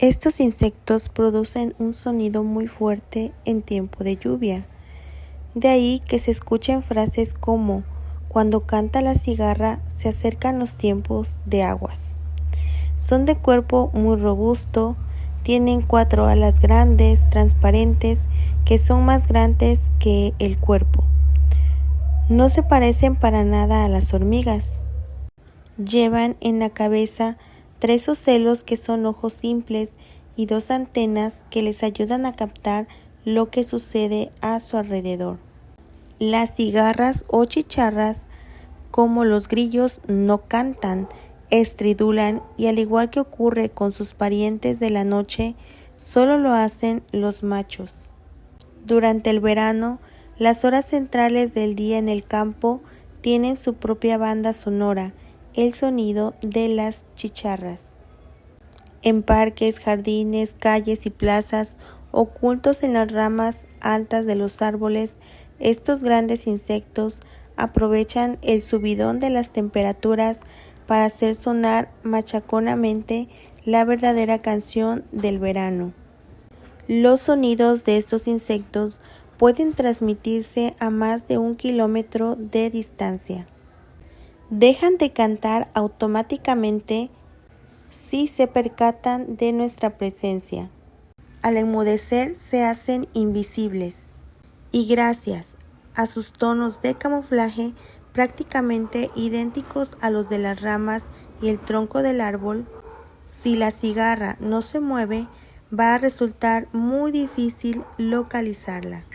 Estos insectos producen un sonido muy fuerte en tiempo de lluvia. De ahí que se escuchen frases como "cuando canta la cigarra se acercan los tiempos de aguas". Son de cuerpo muy robusto, tienen 4 alas grandes, transparentes, que son más grandes que el cuerpo. No se parecen para nada a las hormigas. Llevan en la cabeza 3 ocelos que son ojos simples y 2 antenas que les ayudan a captar lo que sucede a su alrededor. Las cigarras o chicharras, como los grillos, no cantan, estridulan y, al igual que ocurre con sus parientes de la noche, solo lo hacen los machos. Durante el verano, las horas centrales del día en el campo tienen su propia banda sonora, el sonido de las chicharras. En parques, jardines, calles y plazas, ocultos en las ramas altas de los árboles, estos grandes insectos aprovechan el subidón de las temperaturas para hacer sonar machaconamente la verdadera canción del verano. Los sonidos de estos insectos pueden transmitirse a más de 1 kilómetro de distancia. Dejan de cantar automáticamente si se percatan de nuestra presencia. Al enmudecer se hacen invisibles y, gracias a sus tonos de camuflaje prácticamente idénticos a los de las ramas y el tronco del árbol, si la cigarra no se mueve, va a resultar muy difícil localizarla.